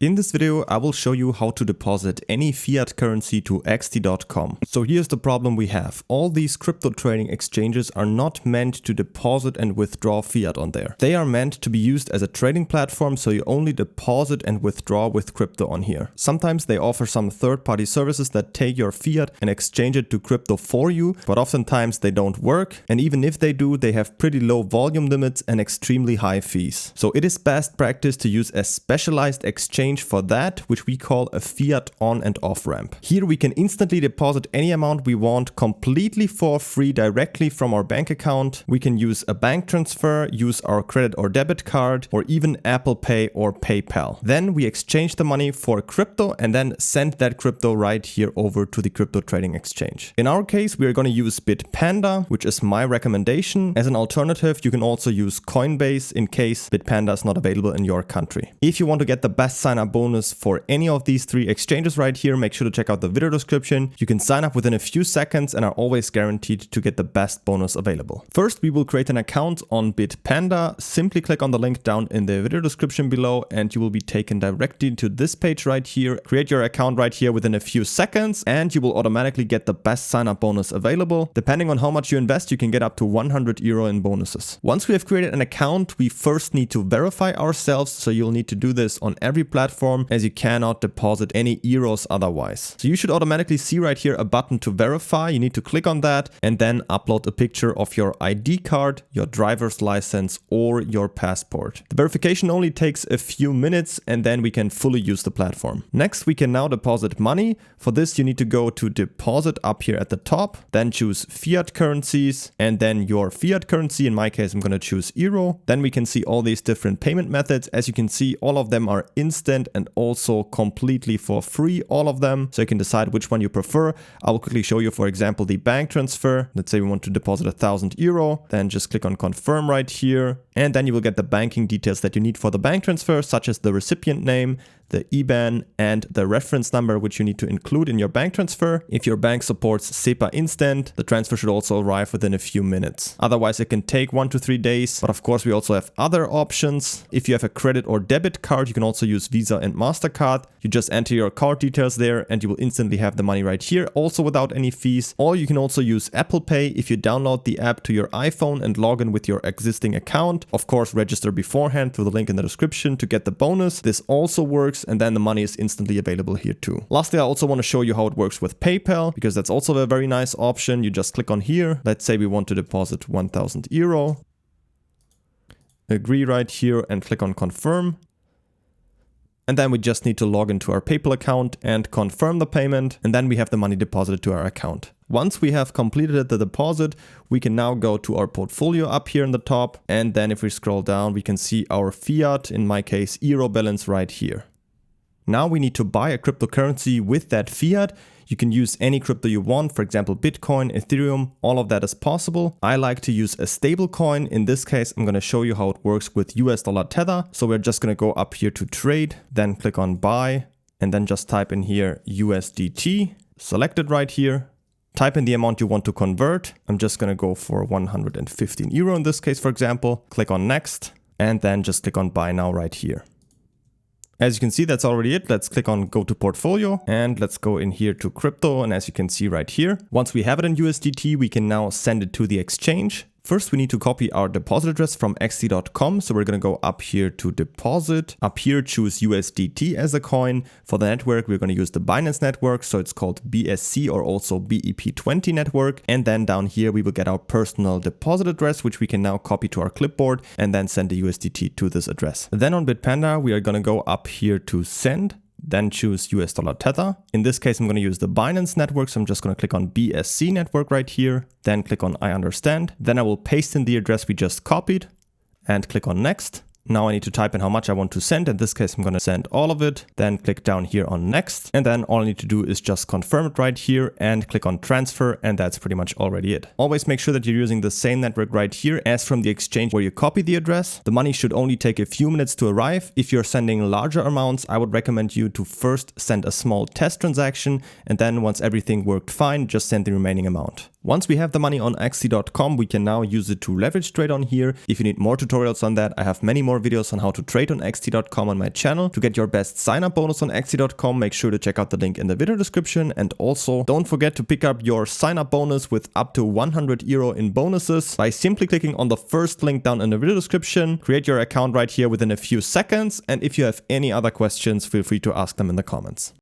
In this video, I will show you how to deposit any fiat currency to xt.com. So here's the problem we have. All these crypto trading exchanges are not meant to deposit and withdraw fiat on there. They are meant to be used as a trading platform, so you only deposit and withdraw with crypto on here. Sometimes they offer some third-party services that take your fiat and exchange it to crypto for you, but oftentimes they don't work. And even if they do, they have pretty low volume limits and extremely high fees. So it is best practice to use a specialized exchange for that, which we call a fiat on and off ramp. Here we can instantly deposit any amount we want completely for free directly from our bank account. We can use a bank transfer, use our credit or debit card, or even Apple Pay or PayPal. Then we exchange the money for crypto and then send that crypto right here over to the crypto trading exchange. In our case, we are going to use Bitpanda, which is my recommendation. As an alternative, you can also use Coinbase in case Bitpanda is not available in your country. If you want to get the best sign-up bonus for any of these three exchanges right here, make sure to check out the video description. You can sign up within a few seconds and are always guaranteed to get the best bonus available. First, we will create an account on Bitpanda. Simply click on the link down in the video description below and you will be taken directly to this page right here. Create your account right here within a few seconds and you will automatically get the best sign-up bonus available. Depending on how much you invest, you can get up to 100 euro in bonuses. Once we have created an account, we first need to verify ourselves, so you'll need to do this on every platform as you cannot deposit any euros otherwise. So you should automatically see right here a button to verify. You need to click on that and then upload a picture of your ID card, your driver's license or your passport. The verification only takes a few minutes and then we can fully use the platform. Next, we can now deposit money. For this, you need to go to deposit up here at the top, then choose fiat currencies and then your fiat currency. In my case, I'm going to choose euro. Then we can see all these different payment methods. As you can see, all of them are instant and also completely for free, all of them. So you can decide which one you prefer. I will quickly show you, for example, the bank transfer. Let's say we want to deposit 1,000 euro. Then just click on confirm right here. And then you will get the banking details that you need for the bank transfer, such as the recipient name, the IBAN and the reference number, which you need to include in your bank transfer. If your bank supports SEPA Instant, the transfer should also arrive within a few minutes. Otherwise, it can take 1 to 3 days. But of course, we also have other options. If you have a credit or debit card, you can also use Visa and MasterCard. You just enter your card details there and you will instantly have the money right here, also without any fees. Or you can also use Apple Pay if you download the app to your iPhone and log in with your existing account. Of course, register beforehand through the link in the description to get the bonus. This also works, and then the money is instantly available here too. Lastly, I also want to show you how it works with PayPal, because that's also a very nice option. You just click on here. Let's say we want to deposit 1,000 euro. Agree right here and click on confirm. And then we just need to log into our PayPal account and confirm the payment. And then we have the money deposited to our account. Once we have completed the deposit, we can now go to our portfolio up here in the top. And then if we scroll down, we can see our fiat, in my case, euro balance right here. Now we need to buy a cryptocurrency with that fiat. You can use any crypto you want, for example, Bitcoin, Ethereum, all of that is possible. I like to use a stable coin. In this case, I'm going to show you how it works with US dollar Tether. So we're just going to go up here to trade, then click on buy, and then just type in here USDT, select it right here. Type in the amount you want to convert. I'm just going to go for 115 euro in this case, for example. Click on next, and then just click on buy now right here. As you can see, that's already it. Let's click on go to portfolio and let's go in here to crypto. And as you can see right here, once we have it in USDT, we can now send it to the exchange. First, we need to copy our deposit address from xt.com. So we're going to go up here to deposit. Up here, choose USDT as a coin. For the network, we're going to use the Binance network. So it's called BSC or also BEP20 network. And then down here, we will get our personal deposit address, which we can now copy to our clipboard and then send the USDT to this address. Then on Bitpanda, we are going to go up here to send. Then choose US dollar Tether. In this case, I'm going to use the Binance network. So I'm just going to click on BSC network right here. Then click on I understand. Then I will paste in the address we just copied and click on next. Now I need to type in how much I want to send. In this case, I'm going to send all of it. Then click down here on next. And then all I need to do is just confirm it right here and click on transfer. And that's pretty much already it. Always make sure that you're using the same network right here as from the exchange where you copy the address. The money should only take a few minutes to arrive. If you're sending larger amounts, I would recommend you to first send a small test transaction. And then once everything worked fine, just send the remaining amount. Once we have the money on XT.com, we can now use it to leverage trade on here. If you need more tutorials on that, I have many more videos on how to trade on XT.com on my channel. To get your best sign up bonus on XT.com, make sure to check out the link in the video description. And also don't forget to pick up your sign up bonus with up to 100 euro in bonuses by simply clicking on the first link down in the video description. Create your account right here within a few seconds. And if you have any other questions, feel free to ask them in the comments.